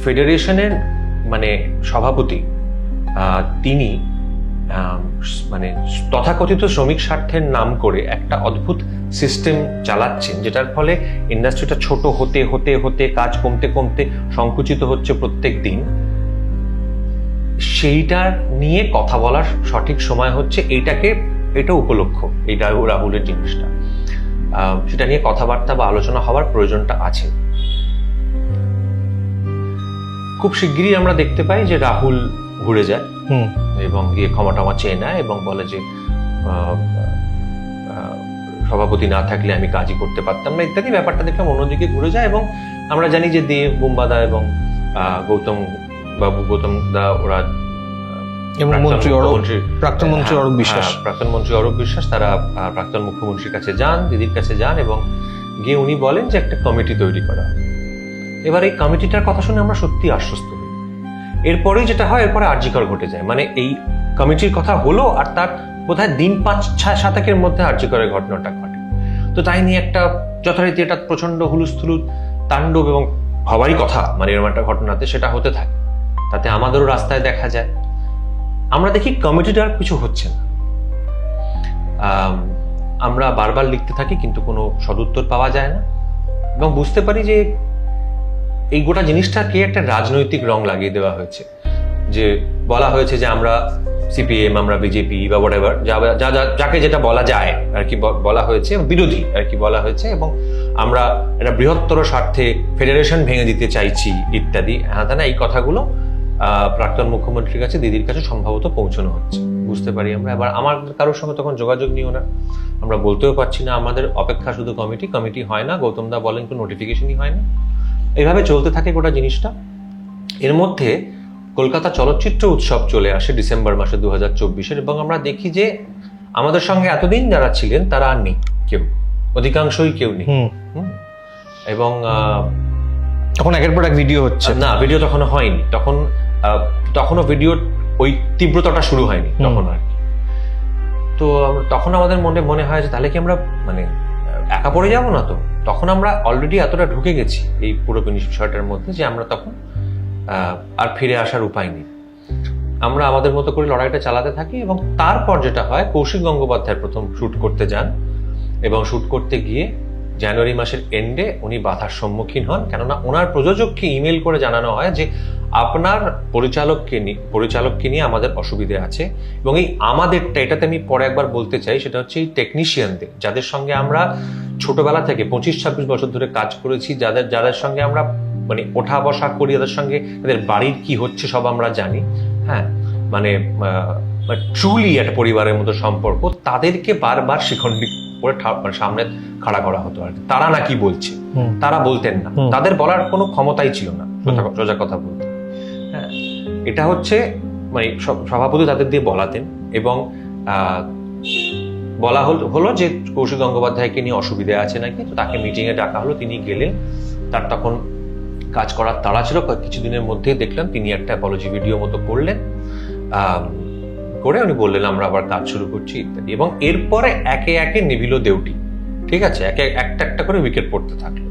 ফেডারেশনের মানে সভাপতি তিনি মানে তথাকথিত শ্রমিক স্বার্থের নাম করে একটা অদ্ভুত সিস্টেম চালাচ্ছেন, যেটার ফলে ইন্ডাস্ট্রিটা ছোট হতে হতে হতে কাজ কমতে কমতে সংকুচিত হচ্ছে প্রত্যেক দিন। সেইটার নিয়ে কথা বলার সঠিক সময় হচ্ছে এটা উপলক্ষ, এই রাহুলের জিনিসটা, সেটা নিয়ে কথাবার্তা বা আলোচনা হওয়ার প্রয়োজনটা আছে। খুব শিগগিরই আমরা দেখতে পাই যে রাহুল ঘুরে যায় এবং গিয়ে ক্ষমা টমা চেয়ে নেয় এবং বলে যে সভাপতি না থাকলে আমি কাজই করতে পারতাম না ইত্যাদি। ব্যাপারটা দেখলাম অন্যদিকে ঘুরে যায় এবং আমরা জানি যে দেব, বুম্বাদা এবং গৌতম দা ওরা প্রাক্তন মন্ত্রী অরূপ বিশ্বাস তারা প্রাক্তন মুখ্যমন্ত্রীর কাছে যান, দিদির কাছে যান এবং গিয়ে উনি বলেন যে একটা কমিটি তৈরি করা। এবার এই কমিটিটার কথা শুনে আমরা সত্যি আশ্বস্ত হই। এরপরেই যেটা হয়, এরপরে আরজিকর ঘটে যায়। মানে এই কমিটির কথা হলো আর তার বোধহয় দিন 5-6 মধ্যে আরজিকরের ঘটনাটা ঘটে। তো তাই নিয়ে একটা যথারীতি এটা প্রচন্ড হুলুস্থুলু তাণ্ডব এবং হওয়ারই কথা, মানে এরকম একটা ঘটনাতে সেটা হতে থাকে। তাতে আমাদেরও রাস্তায় দেখা যায়। আমরা দেখি কমিটিটার কিছু হচ্ছে না। আমরা বারবার লিখতে থাকি কিন্তু কোনো সদুত্তর পাওয়া যায় না এবং বুঝতে পারি যে এই গোটা জিনিসটাকে একটা রাজনৈতিক রং লাগিয়ে দেওয়া হয়েছে। যে বলা হয়েছে যে আমরা সিপিএম, আমরা বিজেপি বা হোয়াটএভার, যাকে যেটা বলা যায় আর কি বলা হয়েছে, বিরোধী আর কি বলা হয়েছে, এবং আমরা একটা বৃহত্তর স্বার্থে ফেডারেশন ভেঙে দিতে চাইছি ইত্যাদি হ্যাঁ এই কথাগুলো প্রাক্তন মুখ্যমন্ত্রীর কাছে, দিদির কাছে সম্ভবত পৌঁছানো হচ্ছে। বুঝতে পারি আমরা। এবার আমার কারোর সঙ্গে তখন যোগাযোগ নিও না, আমরা বলতেও পারছি না, আমাদের অপেক্ষা শুধু কমিটি হয় না। গৌতম দা বলেন কোনো নোটিফিকেশনই হয় না। এইভাবে চলতে থাকে গোটা জিনিসটা। এর মধ্যে কলকাতা চলচ্চিত্র উৎসব চলে আসে ডিসেম্বর মাসে 2024 এবং আমরা দেখি যে আমাদের সঙ্গে এতদিন যারা ছিলেন তারা আর নেই, কেউ, অধিকাংশই কেউ নেই। এবং তখন একের পর এক ভিডিও হচ্ছে না, ভিডিও তখনও হয়নি, তখনও ভিডিওর ওই তীব্রতাটা শুরু হয়নি তখন আর কি। তো তখন আমাদের মনে হয় যে তাহলে কি আমরা মানে একা পড়ে যাবো না তো? তখন আমরা অলরেডি এতটা ঢুকে গেছি এই পুরো বিষয়টার মধ্যে যে আমরা তখন আর ফিরে আসার উপায় নেই। আমরা আমাদের মতো করে লড়াইটা চালাতে থাকি এবং তারপর যেটা হয়, কৌশিক গঙ্গোপাধ্যায় প্রথম শুট করতে যান এবং শুট করতে গিয়ে জানুয়ারি মাসের এন্ডে উনি বাধার সম্মুখীন হন। কেননা ওনার প্রযোজককে ইমেল করে জানানো হয় যে আপনার পরিচালককে নিয়ে আমাদের অসুবিধে আছে। এবং এই আমাদেরটা, এটাতে আমি পরে একবার বলতে চাই, সেটা হচ্ছে এই টেকনিশিয়ানদের, যাদের সঙ্গে আমরা ছোটবেলা থেকে 25-26 বছর ধরে কাজ করেছি, যাদের সঙ্গে আমরা মানে ওঠা বসা করি, যাদের সঙ্গে তাদের বাড়ির কি হচ্ছে সব আমরা জানি, হ্যাঁ, মানে ট্রুলি একটা পরিবারের মতো সম্পর্ক, তাদেরকে বারবার শিখণ্ডি করে সামনে খাড়া করা হতো আর কি। তারা না কি বলছে, তারা বলতেন না, তাদের বলার কোনো ক্ষমতাই ছিল না সোজা কথা বলতে। হ্যাঁ, এটা হচ্ছে মানে সভাপতি তাদের দিয়ে বলাতেন এবং বলা হলো যে কৌশিক গঙ্গোপাধ্যায়কে নিয়ে অসুবিধা আছে নাকি, তো তাকে মিটিংয়ে ডাকা হলো। তিনি গেলেন, তার তখন কাজ করার তাড়া ছিল। কিছুদিনের মধ্যেই দেখলাম তিনি একটা অ্যাপোলজি ভিডিও মতো করলেন, করে উনি বললেন আমরা আবার কাজ শুরু করছি ইত্যাদি। এবং এরপরে একে একে নিভিল দেউটি, ঠিক আছে, একটা করে উইকেট পড়তে থাকলো।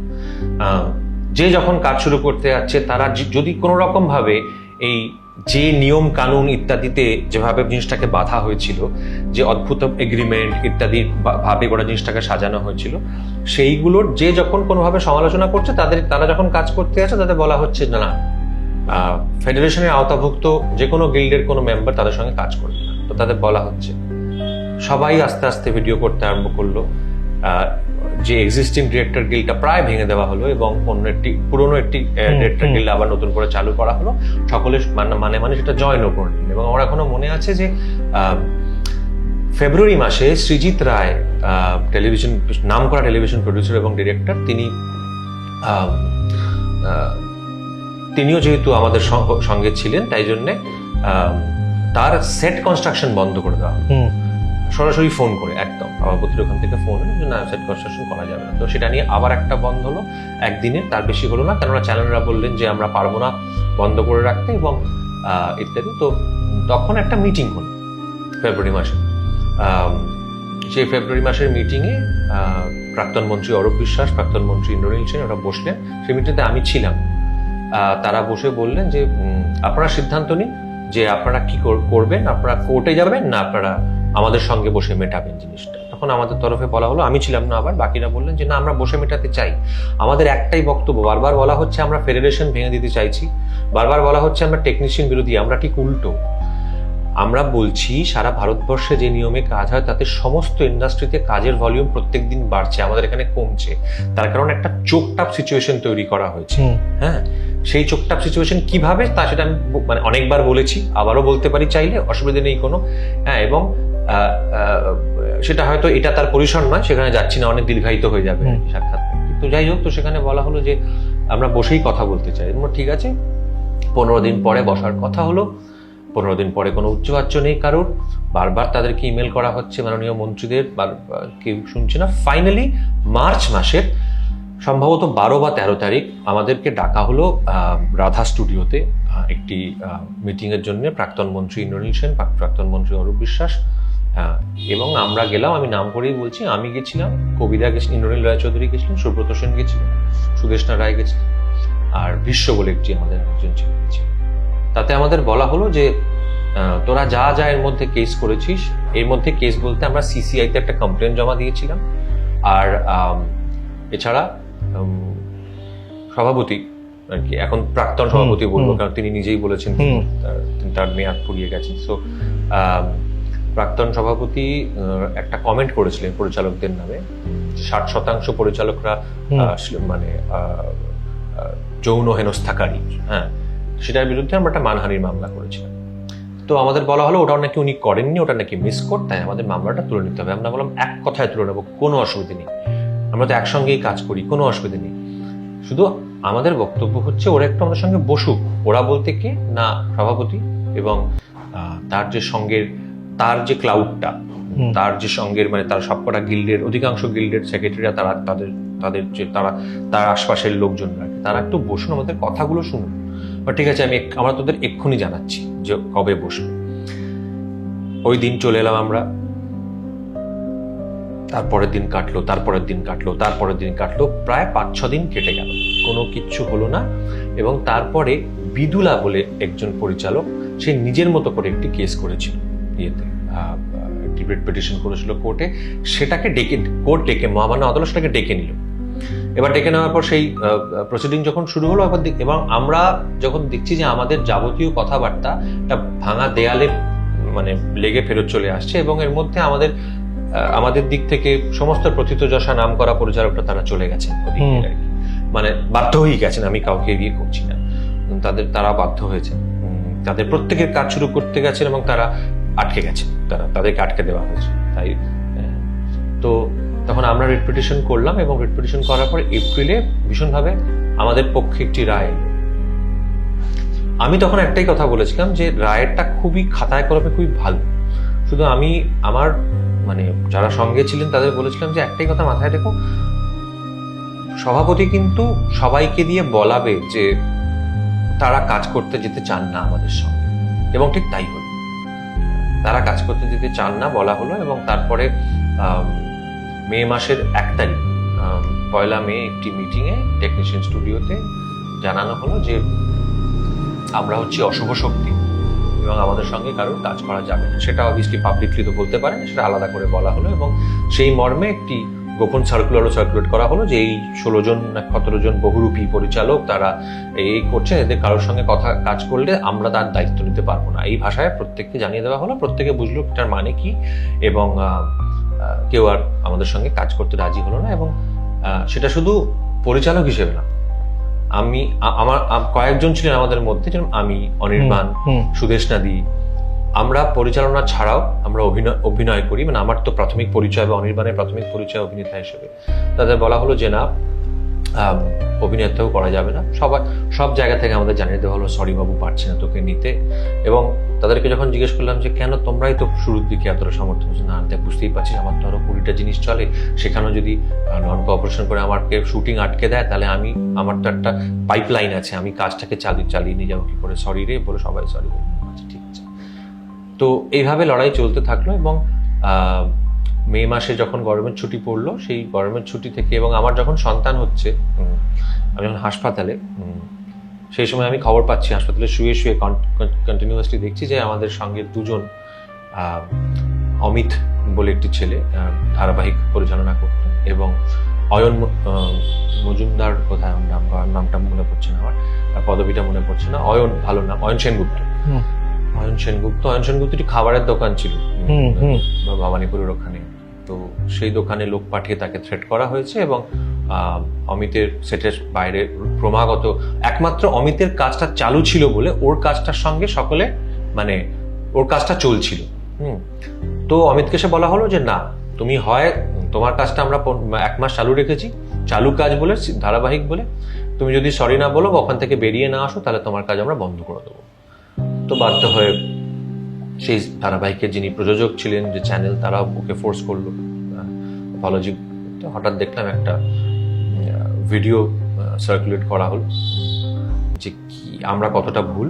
যে যখন কাজ শুরু করতে যাচ্ছে, তারা যদি কোনো রকম ভাবে এই যে নিয়ম কানুন ইত্যাদিতে যেভাবে জিনিসটাকে বাধা হয়েছিল, যে অদ্ভুত এগ্রিমেন্ট ইত্যাদি ভাবে গোটা জিনিসটাকে সাজানো হয়েছিল, সেইগুলোর যে যখন কোনোভাবে সমালোচনা করছে, তারা যখন কাজ করতে আছে তাদের বলা হচ্ছে না, ফেডারেশনের আওতাভুক্ত যে কোনো গিল্ডের কোনো মেম্বার তাদের সঙ্গে কাজ করবে না। তো তাদের বলা হচ্ছে, সবাই আস্তে আস্তে ভিডিও করতে আরম্ভ করলো। যে এক্সিস্টিং ডিরেক্টর গিল্ডটা প্রায় ভেঙে দেওয়া হলো এবং পুরনো একটি ডিরেক্টর গিল্ড আবার নতুন করে চালু করা হলো। সকলে মানে সেটা জয়েনও করলেন। এবং আমার এখনো মনে আছে যে ফেব্রুয়ারি মাসে সৃজিত রায়, নামকরা টেলিভিশন প্রডিউসার এবং ডিরেক্টর, তিনিও যেহেতু আমাদের সঙ্গে ছিলেন, তাই জন্যে তার সেট কনস্ট্রাকশন বন্ধ করে দেওয়া হলো। সরাসরি ফোন করে, একদম সভাপতির ওখান থেকে ফোন হলো যে না, সেট কনস্ট্রাকশন করা যাবে না। তো সেটা নিয়ে আবার একটা বন্ধ হলো, একদিনে, তার বেশি হলো না, কেননা চ্যানেলরা বললেন যে আমরা পারবো না বন্ধ করে রাখতে এবং ইত্যাদি। তো তখন একটা মিটিং হলো ফেব্রুয়ারি মাসে। সেই ফেব্রুয়ারি মাসের মিটিংয়ে প্রাক্তন মন্ত্রী অরূপ বিশ্বাস, প্রাক্তন মন্ত্রী ইন্দ্রনীল সেন ওরা বসলেন। সেই মিটিংতে আমি ছিলাম তারা বসে বললেন যে আপনারা সিদ্ধান্ত নিন যে আপনারা কি করবেন, আপনারা কোর্টে যাবেন না আপনারা আমাদের সঙ্গে বসে মেটাবেন জিনিসটা। তখন আমাদের তরফে বলা হলো, আমি ছিলাম না, আবার বাকিরা বললেন যে না, আমরা বসে মেটাতে চাই। আমাদের একটাই বক্তব্য, বারবার বলা হচ্ছে আমরা ফেডারেশন ভেঙে দিতে চাইছি, বারবার বলা হচ্ছে আমরা টেকনিশিয়ান বিরোধী, আমরা ঠিক উল্টো। আমরা বলছি সারা ভারতবর্ষে যে নিয়মে কাজ হয় তাতে সমস্ত ইন্ডাস্ট্রিতে কাজের ভলিউম প্রত্যেকদিন বাড়ছে, আমাদের এখানে কমছে। তার কারণ একটা চোকটাপ সিচুয়েশন তৈরি করা হয়েছে। হ্যাঁ, সেই চোকটাপ সিচুয়েশন কিভাবে তা সেটা আমি মানে অনেকবার বলেছি, আবারও বলতে পারি চাইলে, অসুবিধা নেই কোনো। হ্যাঁ, এবং সেটা হয়তো এটা তার পরিসর নয়, সেখানে যাচ্ছি না, অনেক দীর্ঘায়িত হয়ে যাবে সাক্ষাৎ। তো যাই হোক, তো সেখানে বলা হলো যে আমরা বসেই কথা বলতে চাই। ঠিক আছে, 15 দিন পরে বসার কথা হলো। 15 দিন পরে কোনো উচ্চবাচ্য নেই কারোর, বারবার তাদেরকে ইমেল করা হচ্ছে মাননীয় মন্ত্রীদের, কেউ শুনছে না। ফাইনালি মার্চ মাসের সম্ভবত 12 বা 13 তারিখ আমাদেরকে ডাকা হলো রাধা স্টুডিওতে একটি মিটিং এর জন্য। প্রাক্তন মন্ত্রী ইন্দ্রনীল সেন, প্রাক্তন মন্ত্রী অরূপ বিশ্বাস, এবং আমরা গেলাম। আমি নাম করেই বলছি, আমি গেছিলাম, কবিতা গেছিলেন, ইন্দ্রনীল রায়চৌধুরী গেছিলেন, সুব্রত সেন গেছিলেন, সুদেষ্ণা রায় গেছিলেন, আর বিশ্ব বলে একটি আমাদের একজন ছিল। তাতে আমাদের বলা হলো যে তোরা যা যা এর মধ্যে কেস করেছিস, এর মধ্যে কেস বলতে আমরা সিসিআই তে একটা কমপ্লেন জমা দিয়েছিলাম, আর এছাড়া সভাপতি আর কি, এখন প্রাক্তন সভাপতি বলবো কারণ তিনি নিজেই বলেছেন তার মেয়াদ ফুরিয়ে গেছে। সো প্রাক্তন সভাপতি একটা কমেন্ট করেছিলেন পরিচালকদের নামে, 60% পরিচালকরা মানে যৌন হেনস্থাকারী। হ্যাঁ, সেটার বিরুদ্ধে আমরা একটা মানহানির মামলা করেছিলাম। তো আমাদের বলা হলো ওটা নাকি উনি করেননি, ওটা নাকি মিস কোড, তাই আমাদের মামলাটা তুলে নিতে হবে। আমরা বললাম এক কথায় তুলে নেবো, কোনো অসুবিধা নেই, আমরা তো একসঙ্গেই কাজ করি, কোনো অসুবিধা নেই। শুধু আমাদের বক্তব্য হচ্ছে ওরা একটু আমাদের সঙ্গে বসুক। ওরা বলতে কি না, সভাপতি এবং তার যে সঙ্গের, তার যে ক্লাউডটা, তার যে সঙ্গের মানে তার সবকটা গিল্ডের, অধিকাংশ গিল্ডের সেক্রেটারিরা, তারা তাদের যে তার আশপাশের লোকজনরা, তারা একটু বসুন, আমাদের কথাগুলো শুনুন। ঠিক আছে, আমরা তোদের এক্ষুনি জানাচ্ছি যে কবে বসবে। ওই দিন চলে এলাম আমরা। তারপরের দিন কাটলো, তারপরের দিন কাটলো, তারপরের দিন কাটলো, প্রায় 5-6 দিন কেটে গেল, কোনো কিচ্ছু হলো না। এবং তারপরে বিদুলা বলে একজন পরিচালক, সে নিজের মতো করে একটি কেস করেছিল ইয়েতে, রিট পিটিশন করেছিল কোর্টে। সেটাকে কোর্ট ডেকে, মহামান্য আদালত সেটাকে ডেকে নিল। এবার ডেকে নেওয়ার পর সেই প্রসিডিং যখন শুরু হলো, এবং আমরা যখন দেখছি যে আমাদের যাবতীয় কথাবার্তা একটা ভাঙা দেয়ালে মানে লেগে ফেরত চলে আসছে, এবং এর মধ্যে আমাদের দিক থেকে সমস্ত প্রথিতযশা নাম করা পরিচালকরা তারা চলে গেছেন ওদিকে আর কি, মানে বাধ্য হয়ে গেছেন, আমি কাউকে এড়িয়ে করছি না, তারা বাধ্য হয়েছেন, তাদের প্রত্যেকের কাজ শুরু করতে গেছেন এবং তারা আটকে গেছেন, তাদেরকে আটকে দেওয়া হয়েছে। তাই তো তখন আমরা রিট পিটিশন করলাম, এবং রিট পিটিশন করার পর এপ্রিলে ভীষণভাবে আমাদের পক্ষে একটি রায় এলো। আমি তখন একটাই কথা বলেছিলাম যে রায়টা খুবই খাতায় কলমে খুবই ভালো। শুধু আমি আমার মানে যারা সঙ্গে ছিলেন তাদের বলেছিলাম যে একটাই কথা মাথায় রেখো, সভাপতি কিন্তু সবাইকে দিয়ে বলাবে যে তারা কাজ করতে যেতে চান না আমাদের সঙ্গে, এবং ঠিক তাই হলো, তারা কাজ করতে যেতে চান না বলা হলো। এবং তারপরে মে মাসের 1 তারিখ 1 মে একটি মিটিংয়ে টেকনিশিয়ান স্টুডিওতে জানানো হলো যে আমরা হচ্ছে অশুভ শক্তি এবং আমাদের সঙ্গে কারোর কাজ করা যাবে না। সেটা অবভিয়াসলি পাবলিকলি তো বলতে পারে না, সেটা আলাদা করে বলা হলো। এবং সেই মর্মে একটি গোপন সার্কুলেট করা হলো যে এই 16 জন না 17 জন বহুরূপী পরিচালক তারা এই করছে, এদের কারোর সঙ্গে কাজ করলে আমরা তার দায়িত্ব নিতে পারবো না। এই ভাষায় প্রত্যেককে জানিয়ে দেওয়া হলো, প্রত্যেকে বুঝলো এটার মানে কি, এবং কেউ আর আমাদের সঙ্গে কাজ করতে রাজি হলো না। এবং সেটা শুধু পরিচালক হিসেবে না, আমার কয়েকজন ছিলেন আমাদের মধ্যে, যেমন আমি, অনির্বাণ, সুদেষ্ণাদি, আমরা পরিচালনা ছাড়াও আমরা অভিনয় করি, মানে আমার তো প্রাথমিক পরিচয় বা অনির্বাণের প্রাথমিক পরিচয় অভিনেতা হিসেবে। তাদের বলা হলো যে না, অভিনেতাও করা যাবে না। সব জায়গা থেকে আমাদের জানিয়ে দেওয়া হলো সরি বাবু, পারছি না তোকে নিতে। এবং তাদেরকে যখন জিজ্ঞেস করলাম যে কেন, তোমরাই তো শুরুর দিকে এতটা সামর্থ্য হচ্ছে না, বুঝতেই পারছিস আমার তো আরো 20টা জিনিস চলে, সেখানেও যদি নন কোঅপারেশন করে আমাকে শুটিং আটকে দেয়, তাহলে আমার তো একটা পাইপলাইন আছে, আমি কাজটাকে চালিয়ে নিয়ে যাবো কি করে, সরি রে বলে সবাই সরি বলবো। আচ্ছা ঠিক আছে। তো এইভাবে লড়াই চলতে থাকলো। এবং মে মাসে যখন গরমের ছুটি পড়লো, সেই গরমের ছুটি থেকে, এবং আমার যখন সন্তান হচ্ছে, আমি যখন হাসপাতালে, সেই সময় আমি খবর পাচ্ছি হাসপাতালে শুয়ে শুয়ে কন্টিনিউয়াসলি দেখছি যে আমাদের সঙ্গে দুজন অমিত বলে একটি ছেলে ধারাবাহিক পরিচালনা করত, এবং অয়ন মজুমদার, কোথায় নামটা মনে পড়ছে না আমার, পদবিটা মনে পড়ছে না, অয়ন ভালো নাম, অয়ন সেনগুপ্ত। অয়ন সেনগুপ্ত একটি খাবারের দোকান ছিল ভবানীপুরের ওখানে। তো সেই দোকানে লোক পাঠিয়ে তাকে থ্রেট করা হয়েছে, এবং অমিতের সেটের বাইরে ক্রমাগত একমাত্র অমিতের কাজটা চালু ছিল বলে ওর কাজটার সঙ্গে সকলে মানে ওর কাজটা চলছিল। তো অমিতকে সে বলা হলো যে না, তুমি হয় তোমার কাজটা আমরা 1 মাস চালু রেখেছি, চালু কাজ বলে ধারাবাহিক বলে, তুমি যদি সরি না বলো ওখান থেকে বেরিয়ে না আসো তাহলে তোমার কাজ আমরা বন্ধ করে দেবো। তো বাধ্য হয়ে সেই ধারাবাহিকের যিনি প্রযোজক ছিলেন, যে চ্যানেল, তারা ওকে ফোর্স করলো অ্যাপোলজি। তো হঠাৎ দেখলাম একটা ভিডিও সার্কুলেট করা হলো যে কি আমরা কতটা ভুল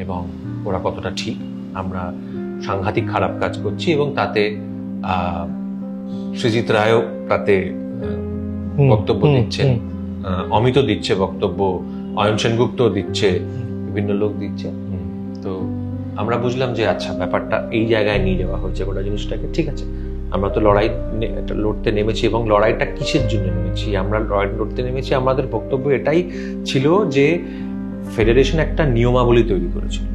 এবং ওরা কতটা ঠিক, আমরা সাংঘাতিক খারাপ কাজ করছি, এবং তাতে সৃজিত রায়ও তাতে বক্তব্য দিচ্ছেন, অমিত দিচ্ছে বক্তব্য, অয়ন সেনগুপ্ত দিচ্ছে, বিভিন্ন লোক দিচ্ছে। তো আমরা বুঝলাম যে আচ্ছা ব্যাপারটা এই জায়গায় নিয়ে যাওয়া হয়েছে গোটা জিনিসটাকে। ঠিক আছে, আমরা তো লড়তে নেমেছি, এবং লড়াইটা কিসের জন্য নেমেছি? আমরা লড়তে নেমেছি, আমাদের বক্তব্য এটাই ছিল যে ফেডারেশন একটা নিয়মাবলী তৈরি করেছিল,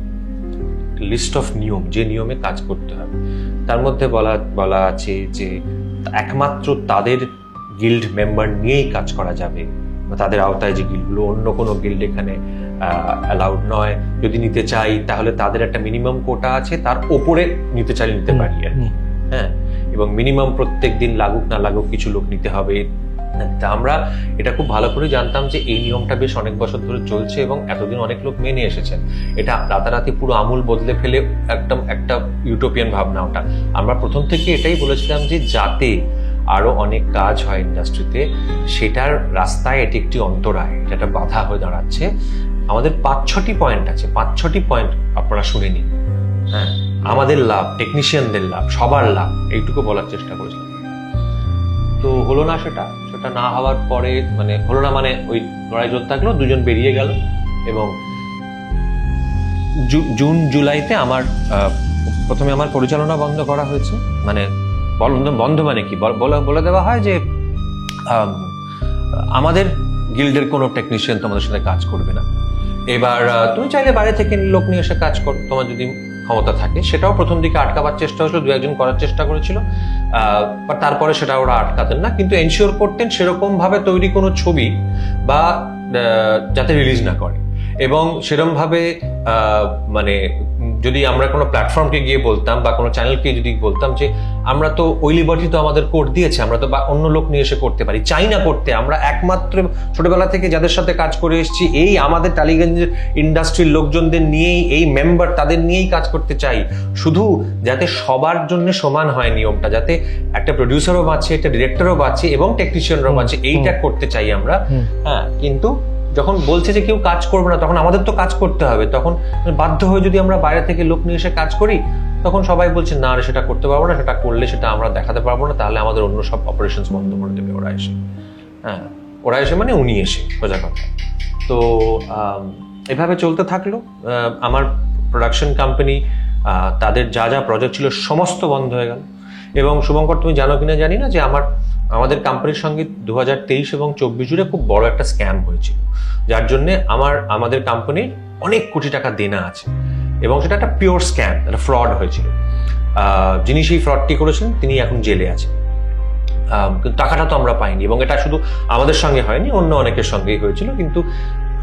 লিস্ট অফ নিয়ম, যে নিয়মে কাজ করতে হবে। তার মধ্যে বলা আছে যে একমাত্র তাদের গিল্ড মেম্বার নিয়েই কাজ করা যাবে, তাদের আওতায় যে গিল্ডগুলো, অন্য কোনো গিল্ড এখানে অ্যালাউড নয়। যদি নিতে চাই তাহলে তাদের একটা মিনিমাম কোটা আছে, তার ওপরে নিতে চাইলে নিতে পারি আর কি। হ্যাঁ, এবং মিনিমাম প্রত্যেক দিন লাগুক না লাগুক কিছু লোক নিতে হবে। আমরা এটা খুব ভালো করে জানতাম যে এই নিয়মটা বেশ অনেক বছর ধরে চলছে, এবং এতদিন অনেক লোক মেনে এসেছেন। এটা রাতারাতি পুরো আমূল বদলে ফেলে একদম একটা ইউটোপিয়ান ভাবনা ওটা। আমরা প্রথম থেকে এটাই বলেছিলাম যে যাতে আরো অনেক কাজ হয় ইন্ডাস্ট্রিতে, সেটার রাস্তায় এটি একটি অন্তরায়, এটা একটা বাধা হয়ে দাঁড়াচ্ছে। আমাদের 5-6টি পয়েন্ট আছে, 5-6টি পয়েন্ট আপনারা শুনে নিন। হ্যাঁ, আমাদের লাভ, টেকনিশিয়ানদের লাভ, সবার লাভ, এইটুকু বলার চেষ্টা করেছিলাম। তো হলো না, সেটা না হওয়ার পরে হলো না, ওই লড়াই চলতে থাকলো, দুজন বেরিয়ে গেল, এবং জুন জুলাইতে আমার প্রথমে আমার পরিচালনা বন্ধ করা হয়েছে। বন্ধ মানে কি বলে দেওয়া হয় যে আমাদের গিল্ডের কোনো টেকনিশিয়ান তোমাদের সাথে কাজ করবে না। এবার তুমি চাইলে বাইরে থেকে লোক নিয়ে এসে কাজ করো, তোমার যদি ক্ষমতা থাকে। সেটাও প্রথম দিকে আটকাবার চেষ্টা হয়েছিল, 2-1 জন করার চেষ্টা করেছিল, তারপরে সেটা ওরা আটকাতেন না, কিন্তু এনশিওর করতেন সেরকম ভাবে তৈরি কোনো ছবি বা যাতে রিলিজ না করে। এবং সেরকম ভাবে যদি আমরা কোনো প্ল্যাটফর্মকে গিয়ে বলতাম বা কোনো চ্যানেলকে যদি বলতাম যে আমরা তো ওই লিবার্টি তো আমাদের কোর্ট দিয়েছে, আমরা তো অন্য লোক নিয়ে এসে করতে পারি, চাই না করতে, আমরা একমাত্র ছোটবেলা থেকে যাদের সাথে কাজ করে এসেছি এই আমাদের টালিগঞ্জের ইন্ডাস্ট্রির লোকজনদের নিয়েই, এই মেম্বার তাদের নিয়েই কাজ করতে চাই, শুধু যাতে সবার জন্য সমান হয় নিয়মটা, যাতে একটা প্রডিউসারও বাঁচে, একটা ডিরেক্টরও বাঁচে এবং টেকনিশিয়ানরাও বাঁচে, এইটা করতে চাই আমরা। হ্যাঁ, কিন্তু যখন বলছে যে কেউ কাজ করবে না, তখন আমাদের তো কাজ করতে হবে। তখন বাধ্য হয়ে যদি আমরা বাইরে থেকে লোক নিয়ে এসে কাজ করি, তখন সবাই বলছে না রে, সেটা করতে পারবো না, সেটা করলে সেটা আমরা দেখাতে পারবো না, তাহলে আমাদের অন্য সব অপারেশনস বন্ধ করে দেবে ওরা এসে। হ্যাঁ, ওরা এসে উনি এসে, সোজা কথা। তো এভাবে চলতে থাকলো। আমার প্রোডাকশন কোম্পানি তাদের যা যা প্রজেক্ট ছিল সমস্ত বন্ধ হয়ে গেল। এবং শুভঙ্কর, তুমি জানো কিনা জানি না যে আমাদের কোম্পানির সঙ্গে 2023 এবং 24 জুড়ে খুব বড় একটা স্ক্যাম হয়েছিল, যার জন্য আমাদের কোম্পানির অনেক কোটি টাকা দেনা আছে, এবং সেটা একটা পিওর স্ক্যাম, একটা ফ্রড হয়েছিল। যিনি সেই ফ্রডটি করেছিলেন তিনি এখন জেলে আছেন, কিন্তু টাকাটা তো আমরা পাইনি। এবং এটা শুধু আমাদের সঙ্গে হয়নি, অন্য অনেকের সঙ্গেই হয়েছিল। কিন্তু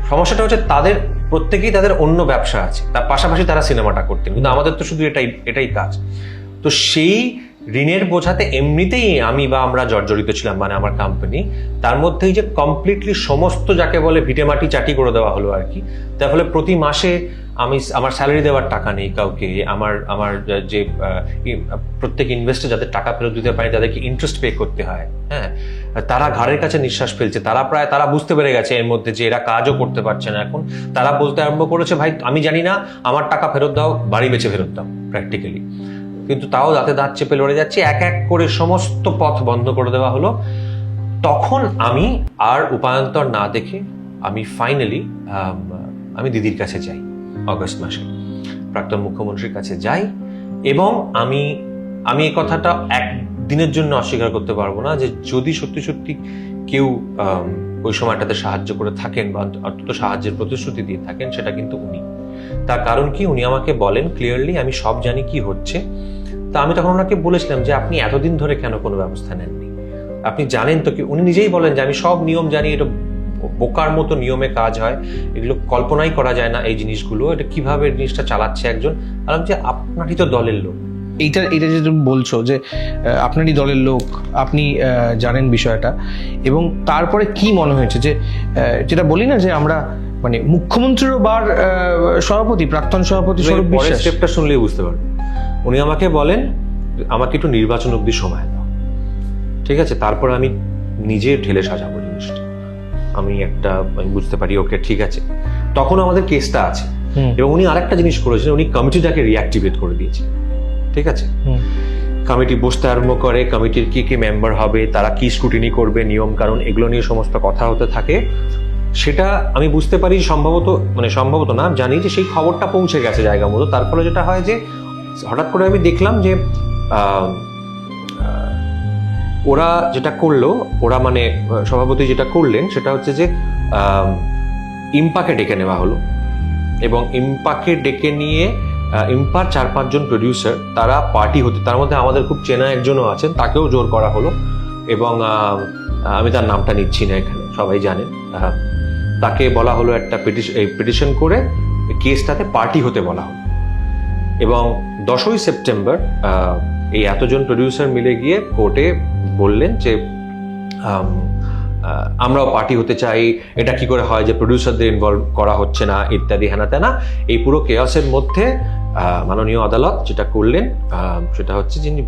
সমস্যাটা হচ্ছে তাদের প্রত্যেকেই তাদের অন্য ব্যবসা আছে, তার পাশাপাশি তারা সিনেমাটা করতেন, কিন্তু আমাদের তো শুধু এটাই কাজ। তো সেই ঋণের বোঝাতে এমনিতেই আমরা জর্জরিত ছিলাম, আমার কোম্পানি। তার মধ্যেই যে কমপ্লিটলি সমস্ত যাকে বলে ভিটেমাটি চাটি করে দেওয়া হলো আর কি। তার ফলে প্রতি মাসে আমার স্যালারি দেওয়ার টাকা নেই কাউকে, আমার যে প্রত্যেক ইনভেস্টর যাদের টাকা ফেরত দিতে পারে তাদেরকে ইন্টারেস্ট পে করতে হয়। হ্যাঁ, তারা ঘাড়ের কাছে নিঃশ্বাস ফেলছে, তারা বুঝতে পেরে গেছে এর মধ্যে যে এরা কাজও করতে পারছে না। এখন তারা বলতে আরম্ভ করেছে, ভাই আমি জানি না, আমার টাকা ফেরত দাও, বাড়ি বেচে ফেরত দাও প্র্যাকটিক্যালি। কিন্তু তাও দাঁতে দাঁত চেপে লড়ে যাচ্ছে, এক এক করে সমস্ত পথ বন্ধ করে দেওয়া হলো। তখন আমি আর উপায়ন্তর না দেখে আমি ফাইনালি আমি দিদির কাছে যাই অগস্ট মাসে, প্রাক্তন মুখ্যমন্ত্রীর কাছে যাই, এবং আমি এই কথাটা একদিনের জন্য অস্বীকার করতে পারবো না যে যদি সত্যি সত্যি কেউ ওই সময়টাতে সাহায্য করে থাকেন বা অন্তত সাহায্যের প্রতিশ্রুতি দিয়ে থাকেন, সেটা কিন্তু উনি। তার কারণ কি, উনি আমাকে বলেন ক্লিয়ারলি, আমি সব জানি কি হচ্ছে। তা আমি তখন ওনাকে বলেছিলাম যে আপনি এতদিন ধরে কেন কোনো ব্যবস্থা নেননি, আপনি জানেন তো কি। উনি নিজেই বলেন যে আমি সব নিয়ম জানি, এটা বোকার মতো নিয়মে কাজ হয়, এগুলো কল্পনাই করা যায় না এই জিনিসগুলো, এটা কিভাবে জিনিসটা চালাচ্ছে একজন। আর যে আপনারই তো দলের লোক। এইটা যে তুমি বলছো যে আপনারই দলের লোক, আপনি জানেন বিষয়টা, এবং তারপরে কি মনে হয়েছে যে যেটা বলি না যে আমরা মানে মুখ্যমন্ত্রীরও বার সভাপতি, প্রাক্তন সভাপতি স্বরূপ পরের বিশ্বাস, স্টেপটা শুনলেই বুঝতে পারবেন। উনি আমাকে বলেন আমাকে একটু নির্বাচন অবধি সময় দাও, ঠিক আছে, তারপর আমি নিজে ঢেলে সাজাবো জিনিসটা। আমি বুঝতে পারি, ওকে ঠিক আছে। তখন আমাদের কেসটা আছে, এবং উনি আরেকটা জিনিস করেছেন, উনি কমিটিটাকে রিঅ্যাক্টিভেট করে দিয়েছে, ঠিক আছে। কমিটি বসতে আরম্ভ করে, কমিটির কি কি মেম্বার হবে, তারা কি স্ক্রুটিনি করবে, নিয়ম কানুন, এগুলো নিয়ে সমস্ত কথা হতে থাকে। সেটা আমি বুঝতে পারি সম্ভবত না, জানি যে সেই খবরটা পৌঁছে গেছে জায়গা মতো। তারপরে যেটা হয় যে হঠাৎ করে আমি দেখলাম যে ওরা যেটা করলো, ওরা মানে সভাপতি যেটা করলেন সেটা হচ্ছে যে ইম্পাকে ডেকে নেওয়া হলো, এবং ইম্পাকে ডেকে নিয়ে ইম্পার 4-5 জন প্রডিউসার তারা পার্টি হতে, তার মধ্যে আমাদের খুব চেনা একজনও আছেন, তাকেও জোর করা হলো, এবং আমি তার নামটা নিচ্ছি না এখানে, সবাই জানেন। তাকে বলা হলো একটা পিটিশন করে কেসটাতে পার্টি হতে বলা হলো, এবং 10ই সেপ্টেম্বর এই এতজন প্রডিউসার মিলে গিয়ে কোর্টে বললেন যে আমরাও পার্টি হতে চাই, এটা কি করে হয় যে প্রডিউসারদের ইনভলভ করা হচ্ছে না, ইত্যাদি হেনা তেনা। এই পুরো কেয়াসের মধ্যে মাননীয় আদালত যেটা করলেন সেটা হচ্ছে যিনি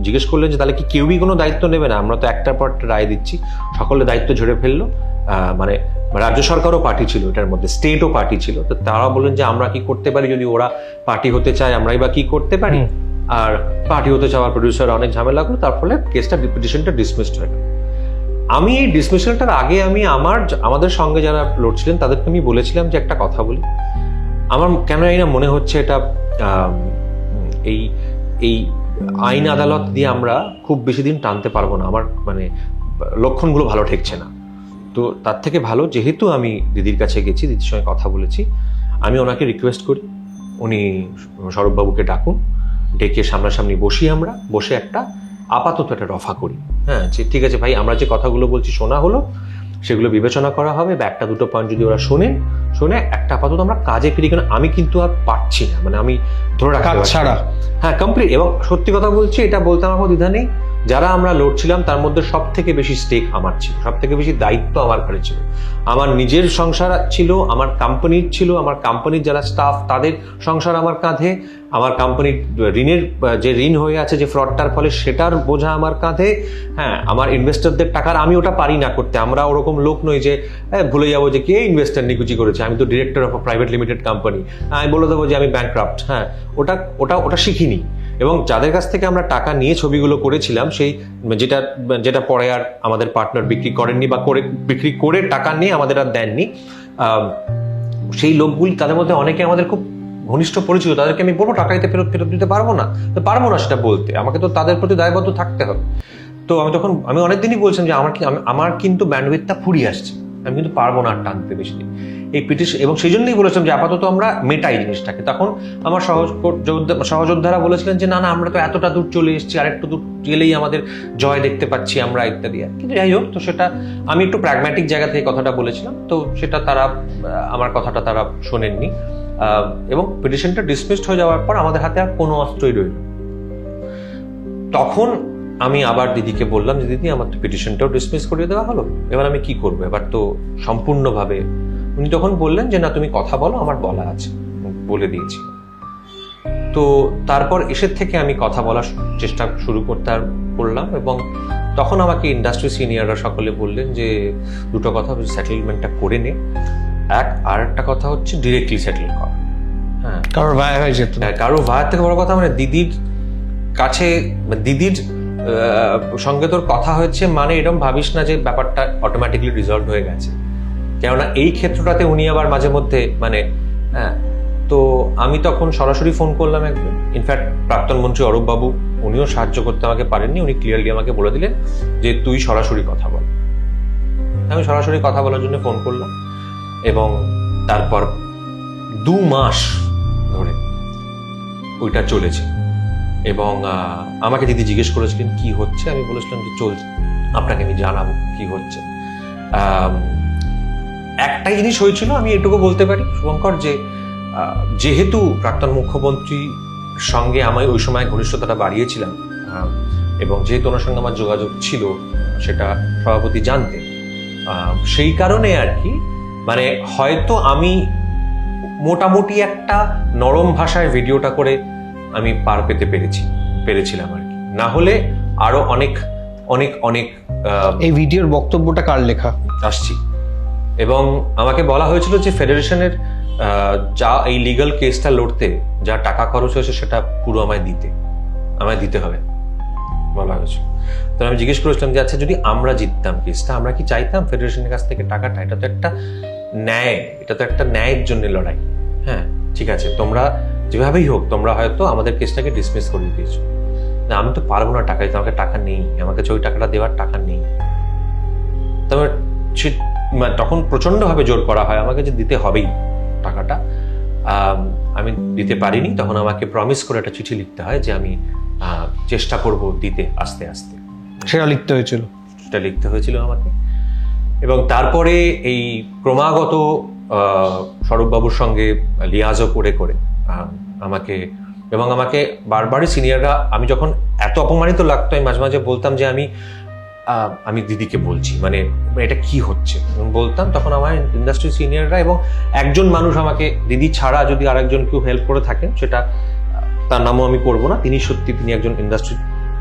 জিজ্ঞেস করলেন যে তাহলে কি কেউই কোনো দায়িত্ব নেবে না, আমরা তো একটার পর রায় দিচ্ছি, সকলে দায়িত্ব ঝরে ফেললো। মানে রাজ্য সরকারও পার্টি ছিল এটার মধ্যে, স্টেটও পার্টি ছিল, তো তারা বললেন যে আমরা কি করতে পারি, যদি ওরা পার্টি হতে চায় আমরাই বা কি করতে পারি। আর পার্টি হতে চাওয়ার প্রডিউসার অনেক ঝামেলা লাগলো, তার ফলে কেসটা পিটিশনটা ডিসমিসড হয়ে গেল। আমি এই ডিসমিশালটার আগে আমি আমাদের সঙ্গে যারা লড়ছিলেন তাদেরকে আমি বলেছিলাম যে একটা কথা বলি, আমার কেন এই না মনে হচ্ছে এটা এই আইন আদালত দিয়ে আমরা খুব বেশি দিন টানতে পারবো না, আমার মানে লক্ষণগুলো ভালো ঠেকছে না। তো তার থেকে ভালো, যেহেতু আমি দিদির কাছে গেছি, দিদির সঙ্গে কথা বলেছি, আমি ওনাকে রিকোয়েস্ট করি উনি স্বরূপবাবুকে ডাকুন, ডেকে সামনাসামনি আমরা বসে একটা আপাতত একটা রফা করি। হ্যাঁ, ঠিক আছে ভাই, আমরা যে কথাগুলো বলছি শোনা হলো, সেগুলো বিবেচনা করা হবে, বা 1-2 পয়েন্ট যদি ওরা শুনে একটা আপাতত আমরা কাজে ফিরি, কারণ আমি কিন্তু আর পারছি না, মানে আমি ধরে রাখতে পারছি না। হ্যাঁ, কমপ্লিট। এবং সত্যি কথা বলছি, এটা বলতে আমার কোনো দ্বিধা নেই, যারা আমরা লড়ছিলাম তার মধ্যে সব থেকে বেশি স্টেক আমার ছিল, সব থেকে বেশি দায়িত্ব আমার ঘরে ছিল। আমার নিজের সংসার ছিল, আমার কোম্পানির ছিল, আমার কোম্পানির যারা স্টাফ তাদের সংসার আমার কাঁধে, আমার কোম্পানির ঋণের যে ঋণ হয়ে আছে যে ফ্রডটার ফলে সেটার বোঝা আমার কাঁধে। হ্যাঁ, আমার ইনভেস্টরদের টাকার আমি ওটা পারি না করতে, আমরা ওরকম লোক নই যে ভুলে যাবো যে কে ইনভেস্টর নিকুচি করেছে, আমি তো director of private limited company, আমি বলে দেবো যে আমি ব্যাংকরাপ্ট। হ্যাঁ, ওটা শিখিনি। এবং যাদের কাছ থেকে আমরা টাকা নিয়ে ছবিগুলো করেছিলাম, সেই যেটা পরে আর আমাদের পার্টনার বিক্রি করেননি, বা বিক্রি করে টাকা নিয়ে আমাদের আর দেননি, সেই লোকগুলি, তাদের মধ্যে অনেকে আমাদের খুব ঘনিষ্ঠ পরিচিত, তাদেরকে আমি বলবো টাকা ফেরত দিতে পারবো না সেটা বলতে, আমাকে তো তাদের প্রতি দায়বদ্ধ থাকতে হবে। তো আমি অনেকদিনই বলছিলাম যে আমার কিন্তু ব্যান্ডউইথটা ফুরিয়ে আসছে, আমি কিন্তু পারবো না আর টানতে বেশি দিন এই পিটিশন, এবং সেই জন্যই বলেছিলাম যে আপাতত আমরা মেটাই জিনিসটাকে। তখন আমার সহযোদ্ধারা বলেছিলেন যে না আমরা তো এতটা দূর চলে এসেছি, আরেকটু দূর গেলেই আমাদের জয় দেখতে পাচ্ছি আমরা, ইত্যাদি। কিন্তু যাই হোক, তো সেটা আমি একটু প্র্যাগম্যাটিক জায়গা থেকে কথাটা বলেছিলাম, তো সেটা আমার কথাটা তারা শোনেননি, এবং পিটিশনটা ডিসমিসড হয়ে যাওয়ার পর আমাদের হাতে আর কোনো অস্ত্রই রইল। তখন আমি আবার দিদিকে বললাম যে দিদি, আমার তো পিটিশনটাও ডিসমিস করে দেওয়া হলো, এবার আমি কি করবো, এবার তো সম্পূর্ণভাবে। উনি তখন বললেন যে না, তুমি কথা বলো, আমার বলা আছে, বলে দিয়েছি। তো তারপর এসের থেকে আমি কথা বলার চেষ্টা শুরু করলাম, এবং তখন আমাকে ইন্ডাস্ট্রি সিনিয়ররা সকলে বললেন যে দুটো কথা, সেটেলমেন্টটা করে নে, আর একটা কথা হচ্ছে ডিরেক্টলি সেটেল কর। হ্যাঁ, কারোর ভাই হয়ে যেত, কারোর ভাইয়ের থেকে বড় কথা মানে দিদির কাছে, দিদির সঙ্গে তোর কথা হয়েছে মানে এরকম ভাবিস না যে ব্যাপারটা অটোমেটিকলি রিজলভ হয়ে গেছে। কেননা এই ক্ষেত্রটাতে উনি আবার মাঝে মধ্যে মানে হ্যাঁ, তো আমি তখন সরাসরি ফোন করলাম একদিন। ইনফ্যাক্ট প্রাক্তন মন্ত্রী অরূপ বাবু উনিও সাহায্য করতে আমাকে পারেননি, উনি ক্লিয়ারলি আমাকে বলে দিলেন যে তুই সরাসরি কথা বল। আমি সরাসরি কথা বলার জন্য ফোন করলাম এবং তারপর 2 মাস ধরে ওইটা চলেছে এবং আমাকে দিদি জিজ্ঞেস করেছিলেন কি হচ্ছে, আমি বলেছিলাম যে চলছে, আপনাকে আমি জানাবো কি হচ্ছে। একটাই জিনিস হয়েছিল, আমি এটুকু বলতে পারি শুভঙ্কর, যে যেহেতু প্রাক্তন মুখ্যমন্ত্রীর সঙ্গে আমি ওই সময় ঘনিষ্ঠতাটা বাড়িয়েছিলাম এবং যেহেতু ওনার সঙ্গে আমার যোগাযোগ ছিল সেটা সভাপতি জানতেন, সেই কারণে আর কি মানে হয়তো আমি মোটামুটি একটা নরম ভাষায় ভিডিওটা করে আমি পার পেতে পেরেছিলাম আর কি। না হলে আরো অনেক অনেক অনেক এই ভিডিওর বক্তব্যটা কার লেখা আসছি। এবং আমাকে বলা হয়েছিল যে ফেডারেশনের যা এই লিগ্যাল কেসটা লড়তে যা টাকা খরচ হয়েছে সেটা পুরো আমায় দিতে হবে বলা হয়েছিল। তো আমি জিজ্ঞেস করেছিলাম যে আচ্ছা যদি আমরা জিততাম কেসটা, আমরা কি চাইতাম ফেডারেশনের কাছ থেকে টাকাটা? এটা তো একটা ন্যায়, এটা তো একটা ন্যায়ের জন্য লড়াই। হ্যাঁ ঠিক আছে, তোমরা যেভাবেই হোক তোমরা হয়তো আমাদের কেসটাকে ডিসমিস করিয়ে দিয়েছো, না আমি তো পারবো না টাকা দিতে, আমাকে টাকা নেই, আমার কাছে ওই টাকাটা দেওয়ার টাকা নেই। তবে তখন প্রচন্ডভাবে জোর করা হয় আমাকে যে দিতে হবেই টাকাটা। আমি দিতে পারিনি, তখন আমাকে প্রমিস করে একটা চিঠি লিখতে হয় যে আমি চেষ্টা করব দিতে আস্তে আস্তে। সেটা লিখতে হয়েছিল আমাকে। এবং তারপরে এই ক্রমাগত স্বরূপবাবুর সঙ্গে লিয়াজও করে আমাকে বারবারই সিনিয়ররা, আমি যখন এত অপমানিত লাগতো আমি মাঝে মাঝে বলতাম যে আমি দিদিকে বলছি, মানে এটা কি হচ্ছে বলতাম, তখন আমার ইন্ডাস্ট্রি সিনিয়ররা এবং একজন মানুষ আমাকে, দিদি ছাড়া যদি আরেকজন কেউ হেল্প করে থাকেন সেটা তার নামও আমি করবো না, তিনি একজন ইন্ডাস্ট্রি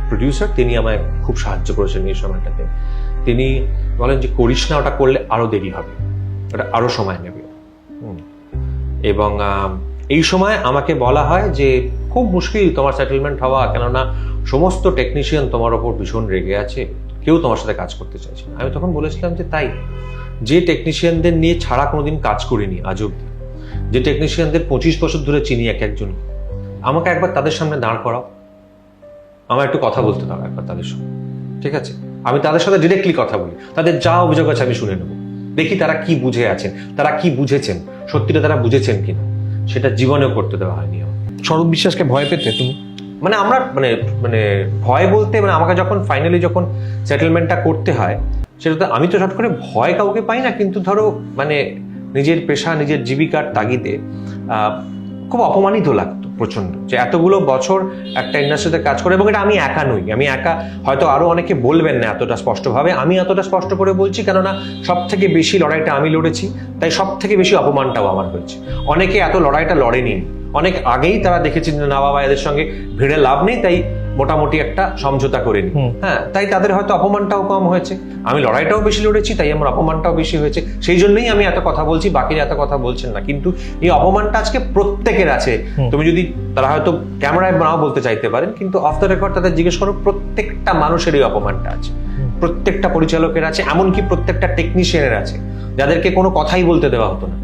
প্রডিউসার, তিনি আমায় খুব সাহায্য করেছেন এই সময়টাতে। তিনি বলেন যে করিস না, ওটা করলে আরো দেরি হবে, ওটা আরো সময় নেবে। এবং এই সময় আমাকে বলা হয় যে খুব মুশকিল তোমার সেটেলমেন্ট হওয়া, কেননা সমস্ত টেকনিশিয়ান তোমার ওপর ভীষণ রেগে আছে, কেউ তোমার সাথে কাজ করতে চাইছে না। আমি তখন বলেছিলাম যে তাই, যে টেকনিশিয়ানদের নিয়ে ছাড়া কোনোদিন কাজ করিনি আজ অব্দি, যে টেকনিশিয়ানদের 25 বছর ধরে চিনি একজন, আমাকে একবার তাদের সামনে দাঁড় করাও, আমার একটু কথা বলতে দাও একবার তাদের সঙ্গে, ঠিক আছে? আমি তাদের সাথে ডিরেক্টলি কথা বলি, তাদের যা অভিযোগ আছে আমি শুনে নেবো, দেখি তারা কি বুঝে আছেন, তারা কি বুঝেছেন, সত্যিটা তারা বুঝেছেন কিনা। সেটা জীবনেও করতে দেওয়া হয়নি আমার। স্বরূপ বিশ্বাসকে ভয় পেতে তুমি? মানে আমরা মানে ভয় বলতে মানে আমাকে যখন ফাইনালি যখন সেটেলমেন্টটা করতে হয় সেটাতে আমি তো শর্ট করে ভয় কাউকে পাই না, কিন্তু ধরো মানে নিজের পেশা নিজের জীবিকার তাগিদে খুব অপমানিত লাগতো প্রচন্ড, যে এতগুলো বছর একটা ইন্ডাস্ট্রিতে কাজ করে। এবং এটা আমি একা নই, আমি একা, হয়তো আরো অনেকে বলবেন না এতটা স্পষ্টভাবে, আমি এতটা স্পষ্ট করে বলছি কেননা সব থেকে বেশি লড়াইটা আমি লড়েছি, তাই সব থেকে বেশি অপমানটাও আমার হয়েছে। অনেকে এত লড়াইটা লড়েনি, অনেক আগেই তারা দেখেছেন যে না বাবা এদের সঙ্গে ভিড়ে লাভ নেই, তাই মোটামুটি একটা সমঝোতা করে নি। হ্যাঁ, তাই তাদের হয়তো অপমানটাও কম হয়েছে। আমি লড়াইটাও বেশি লড়েছি, তাই আমার অপমানটাও বেশি হয়েছে। সেই জন্যই আমি এত কথা বলছি, বাকিরা এত কথা বলছেন না। কিন্তু এই অপমানটা আজকে প্রত্যেকের আছে। তুমি যদি, তারা হয়তো ক্যামেরায় নাও বলতে চাইতে পারেন, কিন্তু অফ দ্য রেকর্ড তাদের জিজ্ঞেস করো, প্রত্যেকটা মানুষের এই অপমানটা আছে, প্রত্যেকটা পরিচালকের আছে, এমনকি প্রত্যেকটা টেকনিশিয়ানের আছে, যাদেরকে কোনো কথাই বলতে দেওয়া হতো না।